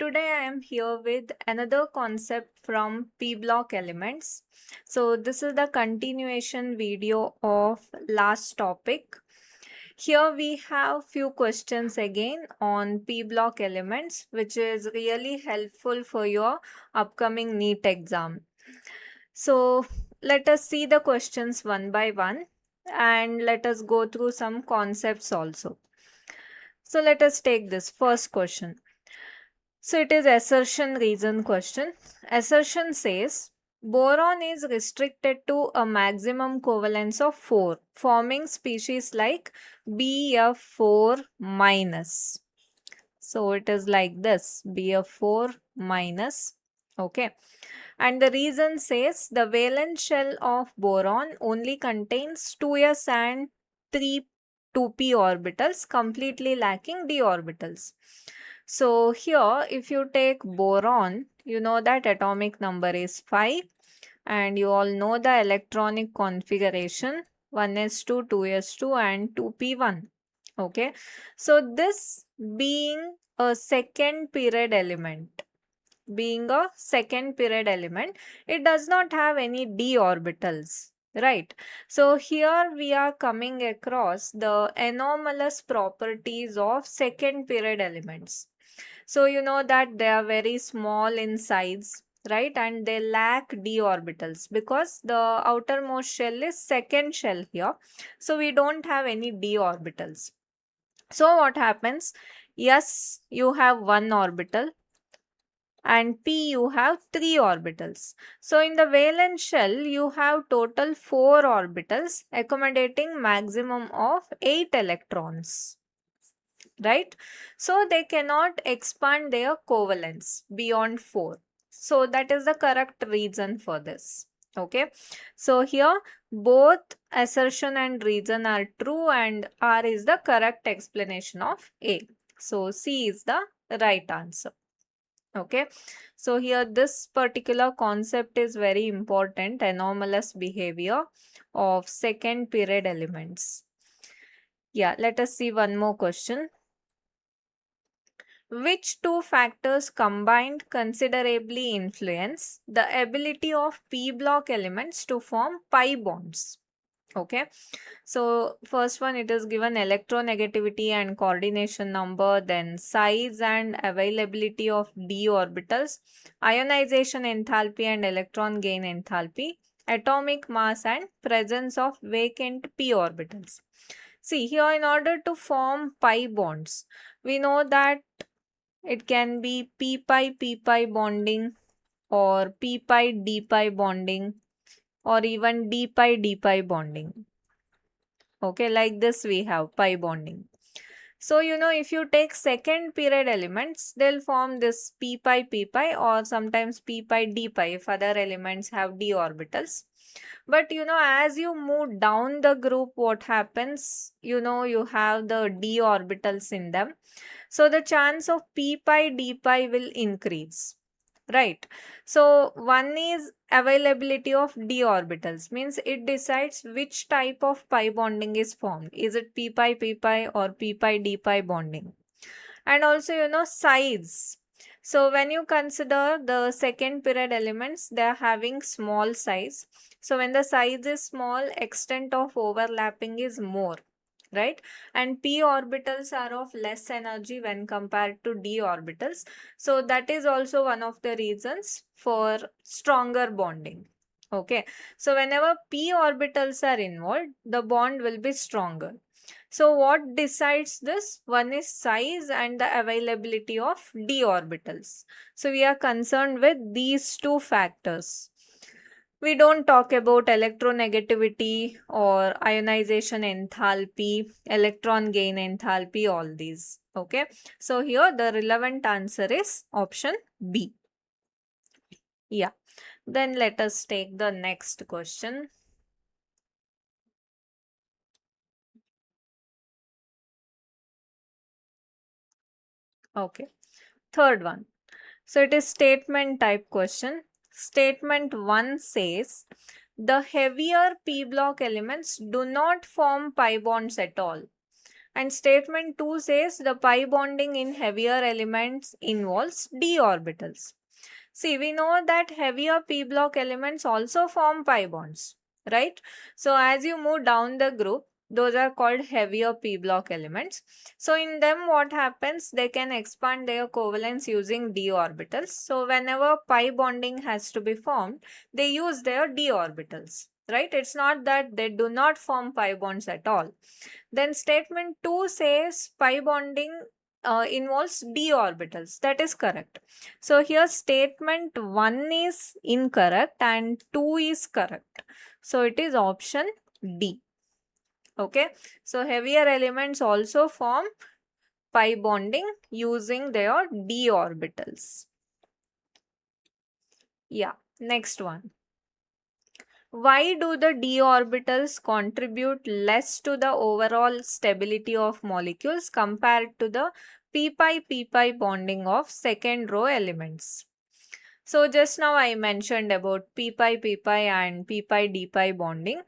today I am here with another concept from P block elements. So this is the continuation video of last topic. Here we have few questions again on P block elements, which is really helpful for your upcoming NEET exam. So let us see the questions one by one and let us go through some concepts also. So let us take this first question. So it is assertion reason question. Assertion says boron is restricted to a maximum covalence of 4, forming species like BF4 minus. So it is like this, BF4 minus. Okay. And the reason says the valence shell of boron only contains 2s and 3 2p orbitals, completely lacking d orbitals. So here, if you take boron, you know that atomic number is 5 and you all know the electronic configuration 1s2, 2s2 and 2p1. Okay. So this being a second period element, it does not have any d orbitals. Right. So here we are coming across the anomalous properties of second period elements. So you know that they are very small in size, right? And they lack d orbitals because the outermost shell is second shell here. So we don't have any d orbitals. So what happens? Yes, you have one orbital and p you have 3 orbitals. So in the valence shell you have total 4 orbitals accommodating maximum of 8 electrons, right? So they cannot expand their covalence beyond 4. So that is the correct reason for this. Okay. So here both assertion and reason are true and R is the correct explanation of A. So C is the right answer. Okay. So here this particular concept is very important, anomalous behavior of second period elements. Yeah, let us see one more question. Which two factors combined considerably influence the ability of p block elements to form pi bonds? Okay, so first one, it is given electronegativity and coordination number, then size and availability of d orbitals, ionization enthalpy and electron gain enthalpy, atomic mass and presence of vacant p orbitals. See here, in order to form pi bonds, we know that it can be p pi bonding or p pi d pi bonding or even d pi bonding. Okay, like this we have pi bonding. So, you know, if you take second period elements, they'll form this p pi or sometimes p pi d pi if other elements have d orbitals. But you know, as you move down the group, what happens? You know, you have the d orbitals in them. So the chance of p pi d pi will increase. Right. So one is availability of d orbitals, means it decides which type of pi bonding is formed. Is it p pi or p pi d pi bonding? And also, you know, size. So when you consider the second period elements, they are having small size. So when the size is small, extent of overlapping is more, right? And p orbitals are of less energy when compared to d orbitals. So that is also one of the reasons for stronger bonding. Okay. So whenever p orbitals are involved, the bond will be stronger. So what decides this? One is size and the availability of d orbitals. So we are concerned with these two factors. We don't talk about electronegativity or ionization enthalpy, electron gain enthalpy, all these. Okay. So here the relevant answer is option B. Yeah. Then let us take the next question. Okay. Third one. So it is statement type question. Statement 1 says the heavier p block elements do not form pi bonds at all. And statement 2 says the pi bonding in heavier elements involves d orbitals. See, we know that heavier p block elements also form pi bonds, right? So as you move down the group, those are called heavier p block elements. So in them what happens, they can expand their covalence using d orbitals. So whenever pi bonding has to be formed, they use their d orbitals, right? It's not that they do not form pi bonds at all. Then statement 2 says pi bonding involves d orbitals. That is correct. So here statement 1 is incorrect and 2 is correct. So it is option D. Okay. So heavier elements also form pi bonding using their d orbitals. Yeah. Next one. Why do the d orbitals contribute less to the overall stability of molecules compared to the p-pi bonding of second row elements? So just now I mentioned about p-pi and p-pi bonding.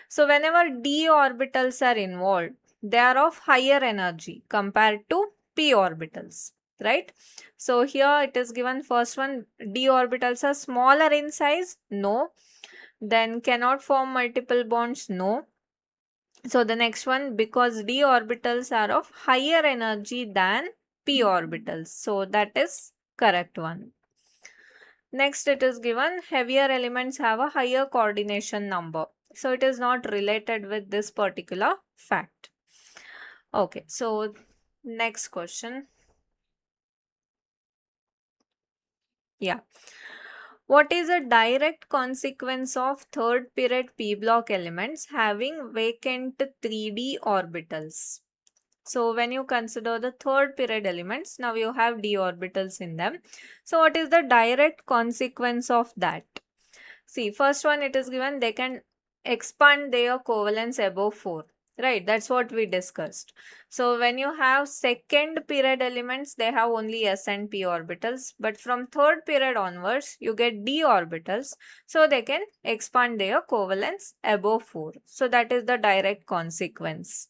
So whenever d orbitals are involved, they are of higher energy compared to p orbitals, right? So here it is given first one, d orbitals are smaller in size. No. Then cannot form multiple bonds. No. So the next one, because d orbitals are of higher energy than p orbitals. So that is correct one. Next it is given heavier elements have a higher coordination number. So it is not related with this particular fact. Okay, so next question. Yeah. What is a direct consequence of third period p block elements having vacant 3d orbitals? So when you consider the third period elements, now you have d orbitals in them. So what is the direct consequence of that? See, first one it is given they can expand their covalence above 4. Right, that's what we discussed. So when you have second period elements, they have only s and p orbitals. But from third period onwards, you get d orbitals. So they can expand their covalence above 4. So that is the direct consequence.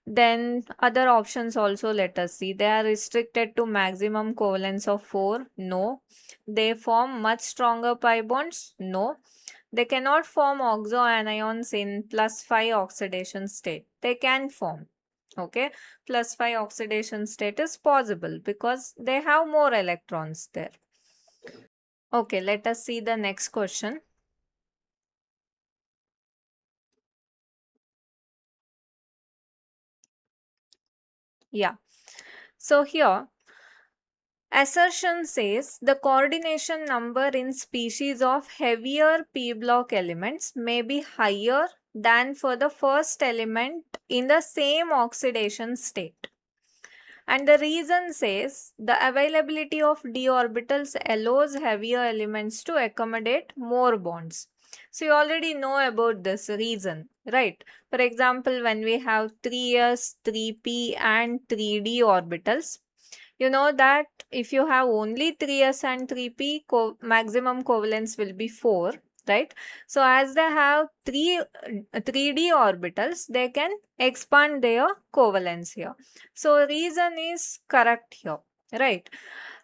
Then other options also let us see. They are restricted to maximum covalence of 4. No. They form much stronger pi bonds. No. They cannot form oxo anions in +5 oxidation state. They can form. Okay. +5 oxidation state is possible because they have more electrons there. Okay. Let us see the next question. Yeah. So here assertion says the coordination number in species of heavier p block elements may be higher than for the first element in the same oxidation state. And the reason says the availability of d orbitals allows heavier elements to accommodate more bonds. So you already know about this reason, right? For example, when we have 3s, 3p and 3d orbitals, you know that if you have only 3s and 3p, maximum covalence will be 4, right? So as they have 3d orbitals, they can expand their covalence here. So reason is correct here, right?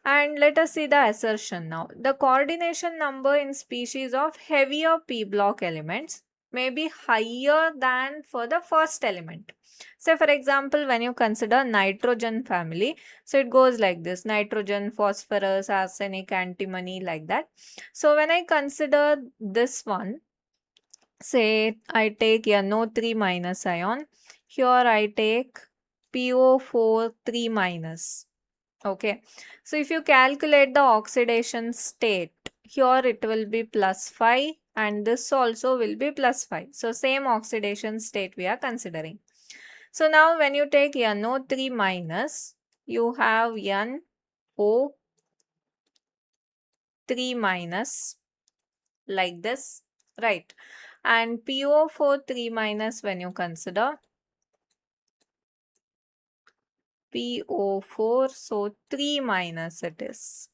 And let us see the assertion now. The coordination number in species of heavier p block elements may be higher than for the first element. Say for example, when you consider nitrogen family, so it goes like this: nitrogen, phosphorus, arsenic, antimony, like that. So when I consider this one, say I take NO3 minus ion, here I take PO4 3 minus. Okay, so if you calculate the oxidation state, here it will be +5 and this also will be +5. So same oxidation state we are considering. So now when you take NO3 minus, you have NO3 minus like this, right? And PO4 3 minus, when you consider PO4, so 3 minus it is,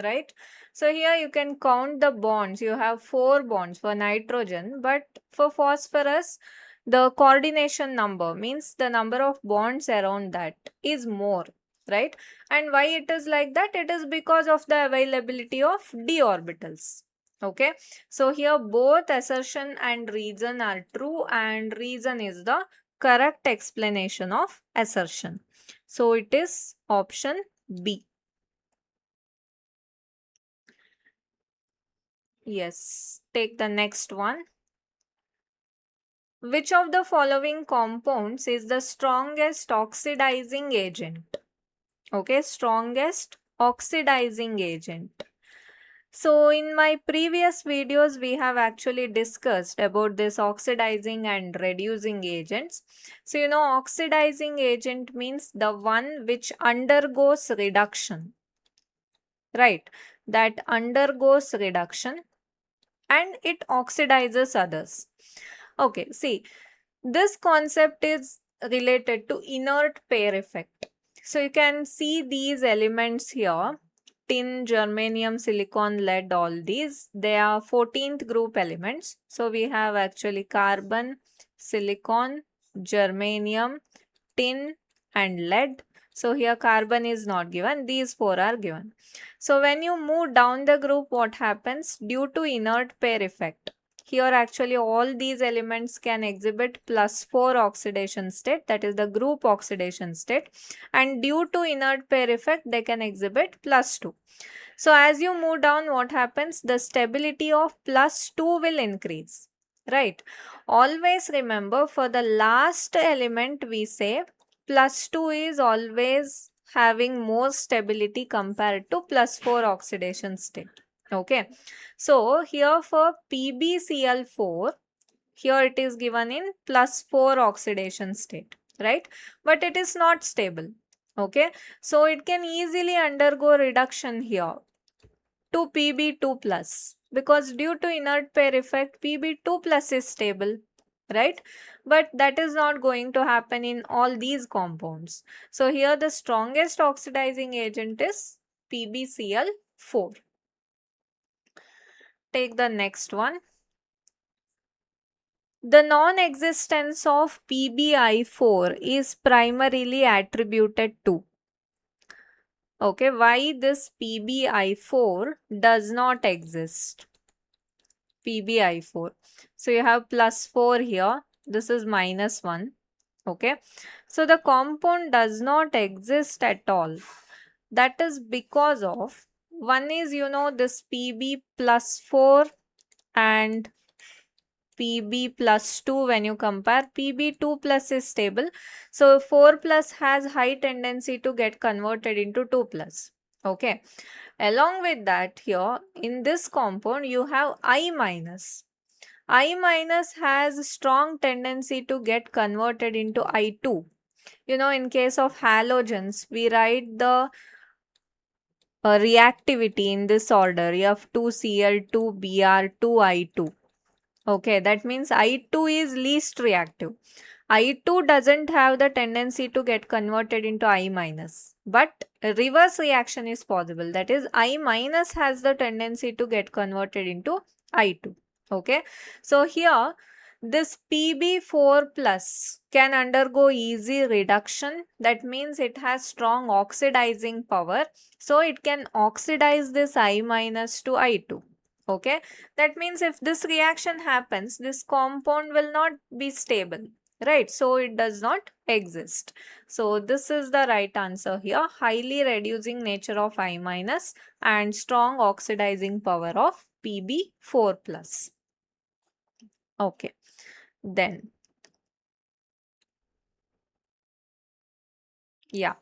right? So here you can count the bonds. You have 4 bonds for nitrogen, but for phosphorus the coordination number means the number of bonds around that is more, right? And why it is like that? It is because of the availability of d orbitals. Okay, so here both assertion and reason are true, and reason is the correct explanation of assertion. So it is option B. Yes, take the next one. Which of the following compounds is the strongest oxidizing agent? Okay, strongest oxidizing agent. So in my previous videos, we have actually discussed about this oxidizing and reducing agents. So oxidizing agent means the one which undergoes reduction, right? That undergoes reduction and it oxidizes others. Okay, see, this concept is related to inert pair effect. So you can see these elements here: tin, germanium, silicon, lead, all these. They are 14th group elements. So we have actually carbon, silicon, germanium, tin, and lead. So here carbon is not given, these four are given. So when you move down the group, what happens? Due to inert pair effect, here actually all these elements can exhibit +4 oxidation state, that is the group oxidation state, and due to inert pair effect they can exhibit +2. So as you move down, what happens? The stability of +2 will increase, right? Always remember, for the last element we say +2 is always having more stability compared to +4 oxidation state. Okay, so here for PbCl4, here it is given in +4 oxidation state, right? But it is not stable. Okay, so it can easily undergo reduction here to Pb2 plus, because due to inert pair effect Pb2 plus is stable, right? But that is not going to happen in all these compounds. So here the strongest oxidizing agent is PbCl4. Take the next one. The non-existence of PbI4 is primarily attributed to. Okay, why this PbI4 does not exist? PbI4. So you have +4 here. This is -1. Okay. So the compound does not exist at all. That is because of, one is this Pb +4 and Pb +2. When you compare, Pb2 plus is stable. So 4 plus has high tendency to get converted into 2 plus. Okay. Along with that, here in this compound you have I minus. I minus has strong tendency to get converted into I2. In case of halogens, we write the reactivity in this order: F2Cl2Br2I2. Okay, that means I2 is least reactive. I2 doesn't have the tendency to get converted into I minus, but reverse reaction is possible. That is, I minus has the tendency to get converted into I2. Okay, so here this Pb4 plus can undergo easy reduction. That means it has strong oxidizing power. So it can oxidize this I minus to I2. Okay, that means if this reaction happens, this compound will not be stable, right? So it does not exist. So this is the right answer here: highly reducing nature of I minus and strong oxidizing power of Pb4 plus. Okay, then yeah.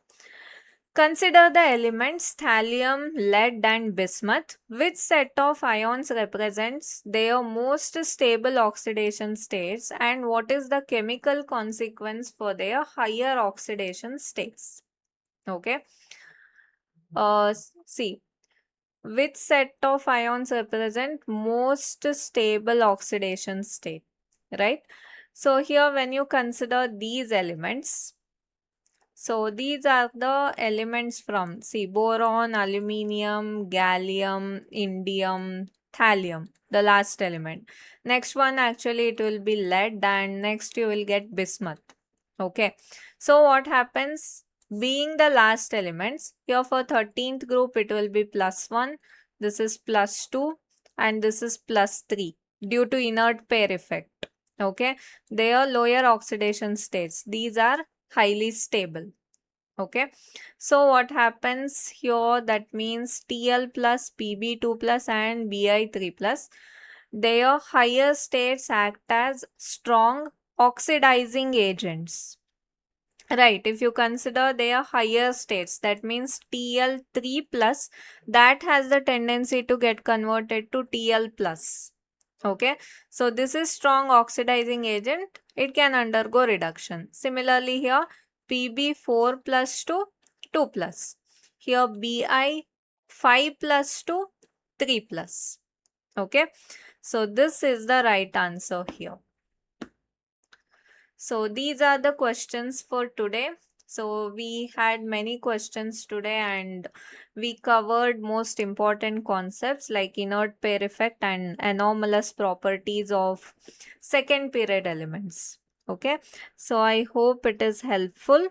Consider the elements thallium, lead and bismuth. Which set of ions represents their most stable oxidation states, and what is the chemical consequence for their higher oxidation states? Okay. See, which set of ions represent most stable oxidation state, right? So here when you consider these elements, so these are the elements from, see, boron, aluminium, gallium, indium, thallium, the last element. Next one actually it will be lead, and next you will get bismuth. Okay. So what happens? Being the last elements, here for 13th group it will be +1, this is +2, and this is +3 due to inert pair effect. Okay. They are lower oxidation states. These are highly stable. Okay. So what happens here? That means TL plus, PB2 plus, and Bi3 plus. Their higher states act as strong oxidizing agents. Right, if you consider their higher states, that means TL3 plus, that has the tendency to get converted to TL plus. Okay, so this is strong oxidizing agent. It can undergo reduction. Similarly here, PB4 plus to 2 plus. Here Bi 5 plus to 3 plus. Okay, so this is the right answer here. So these are the questions for today. So we had many questions today and we covered most important concepts like inert pair effect and anomalous properties of second period elements. Okay, so I hope it is helpful.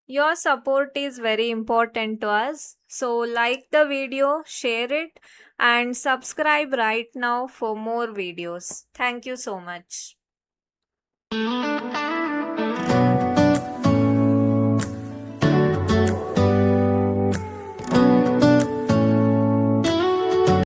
Your support is very important to us. So like the video, share it and subscribe right now for more videos. Thank you so much.